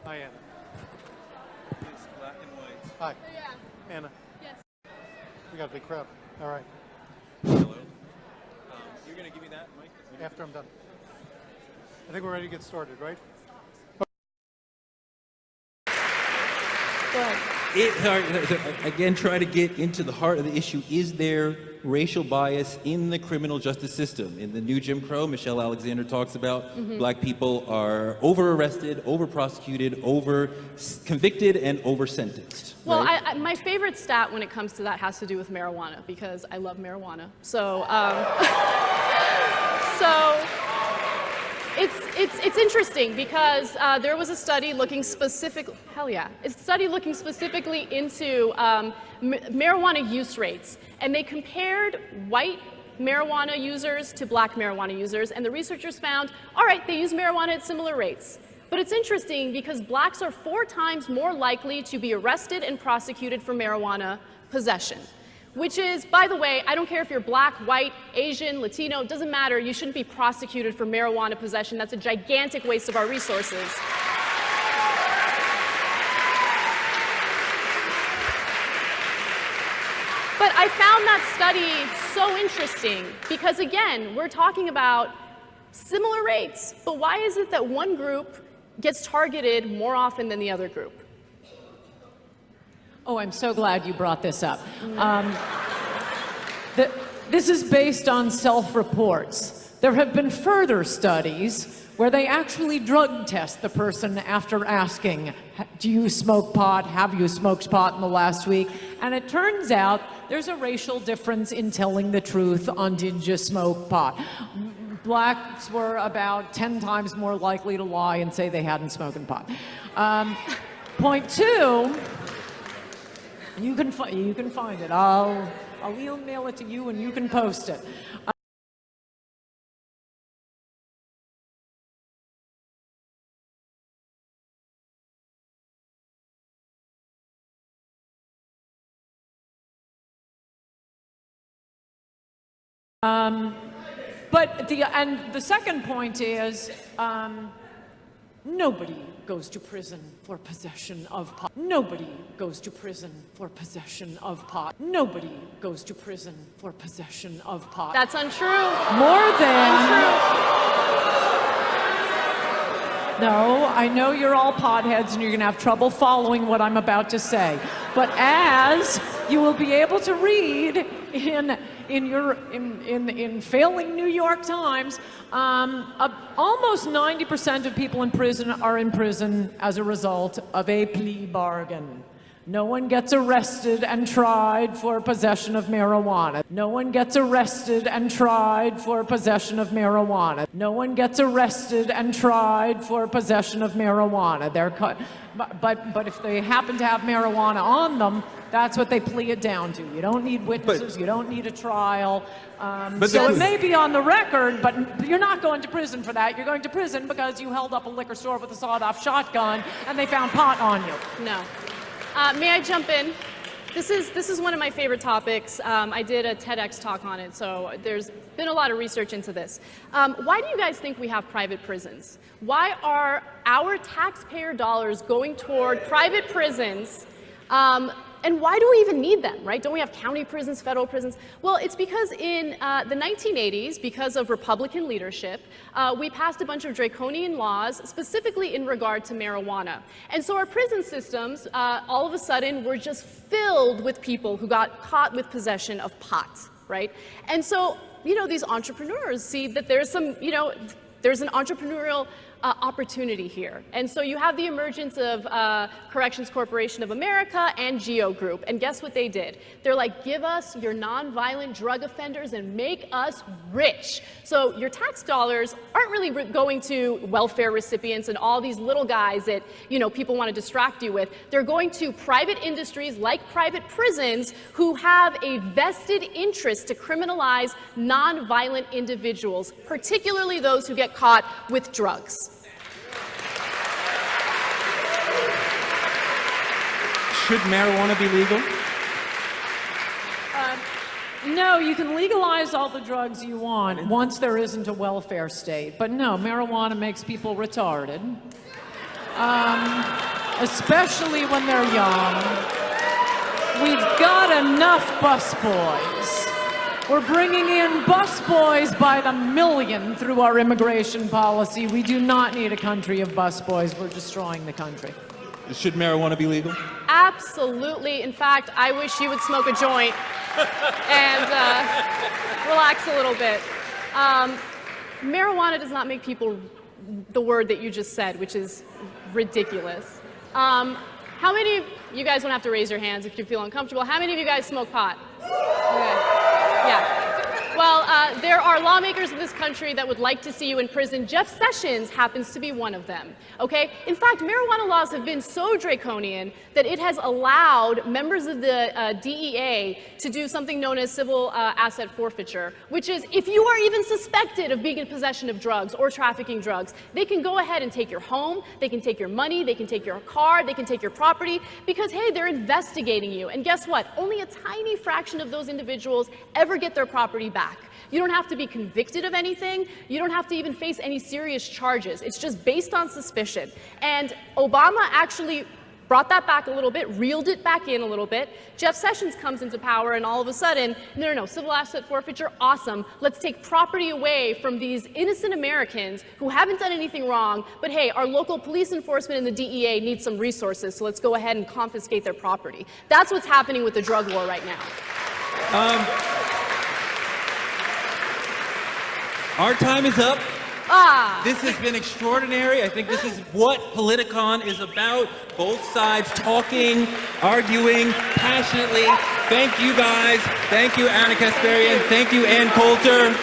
Hi, Anna. It's black and white. Hi. Yeah. Anna. Yes. We got a big crowd. All right. Hello. You're going to give me that mic? After I'm done. I think we're ready to get started, right? Again, try to get into the heart of the issue. Is there racial bias in the criminal justice system? In the new Jim Crow, Michelle Alexander talks about black people are over-arrested, over-prosecuted, over-convicted, and over-sentenced. Well, right? my favorite stat when it comes to that has to do with marijuana, because I love marijuana. So, it's interesting because there was a study looking specifically into marijuana use rates, and they compared white marijuana users to black marijuana users, and the researchers found, all right, they use marijuana at similar rates. But it's interesting because blacks are 4 times more likely to be arrested and prosecuted for marijuana possession. Which is, by the way, I don't care if you're black, white, Asian, Latino, it doesn't matter. You shouldn't be prosecuted for marijuana possession. That's a gigantic waste of our resources. But I found that study so interesting because, again, we're talking about similar rates. But why is it that one group gets targeted more often than the other group? Oh, I'm so glad you brought this up. This is based on self-reports. There have been further studies where they actually drug test the person after asking, do you smoke pot? Have you smoked pot in the last week? And it turns out there's a racial difference in telling the truth on did you smoke pot. Blacks were about 10 times more likely to lie and say they hadn't smoked pot. Point 2, you can find it. I'll email it to you and you can post it. But the second point is, nobody goes to prison for possession of pot. Nobody goes to prison for possession of pot. Nobody goes to prison for possession of pot. That's untrue. More than... Untrue. No, I know you're all potheads and you're going to have trouble following what I'm about to say. But as you will be able to read in failing New York Times, almost 90% of people in prison are in prison as a result of a plea bargain. No one gets arrested and tried for possession of marijuana. No one gets arrested and tried for possession of marijuana. No one gets arrested and tried for possession of marijuana. But if they happen to have marijuana on them, that's what they plea it down to. You don't need witnesses, you don't need a trial. So it may be on the record, but you're not going to prison for that. You're going to prison because you held up a liquor store with a sawed-off shotgun and they found pot on you. No. May I jump in? This is one of my favorite topics. I did a TEDx talk on it, so there's been a lot of research into this. Why do you guys think we have private prisons? Why are our taxpayer dollars going toward private prisons? And why do we even need them, right? Don't we have county prisons, federal prisons? Well, it's because in the 1980s, because of Republican leadership, we passed a bunch of draconian laws, specifically in regard to marijuana. And so our prison systems, all of a sudden, were just filled with people who got caught with possession of pot, right? And so, these entrepreneurs see that there's some, there's an entrepreneurial opportunity here. And so you have the emergence of Corrections Corporation of America and Geo Group. And guess what they did? They're like, give us your nonviolent drug offenders and make us rich. So your tax dollars aren't really going to welfare recipients and all these little guys that people want to distract you with. They're going to private industries like private prisons who have a vested interest to criminalize nonviolent individuals, particularly those who get caught with drugs. Should marijuana be legal? No, you can legalize all the drugs you want once there isn't a welfare state. But no, marijuana makes people retarded. especially when they're young. We've got enough busboys. We're bringing in busboys by the million through our immigration policy. We do not need a country of busboys. We're destroying the country. Should marijuana be legal? Absolutely. In fact, I wish you would smoke a joint and relax a little bit. Marijuana does not make people the word that you just said, which is ridiculous. How many of you guys don't have to raise your hands if you feel uncomfortable? How many of you guys smoke pot? Okay. Yeah. Well, there are lawmakers in this country that would like to see you in prison. Jeff Sessions happens to be one of them, okay? In fact, marijuana laws have been so draconian that it has allowed members of the DEA to do something known as civil asset forfeiture, which is if you are even suspected of being in possession of drugs or trafficking drugs, they can go ahead and take your home, they can take your money, they can take your car, they can take your property, because, hey, they're investigating you. And guess what? Only a tiny fraction of those individuals ever get their property back. You don't have to be convicted of anything. You don't have to even face any serious charges. It's just based on suspicion. And Obama actually brought that back a little bit, reeled it back in a little bit. Jeff Sessions comes into power, and all of a sudden, no, civil asset forfeiture, awesome. Let's take property away from these innocent Americans who haven't done anything wrong, but hey, our local police enforcement and the DEA need some resources, so let's go ahead and confiscate their property. That's what's happening with the drug war right now. Our time is up. This has been extraordinary. I think this is what Politicon is about. Both sides talking, arguing passionately. Thank you guys. Thank you, Ana Kasparian. Thank you, Ann Coulter.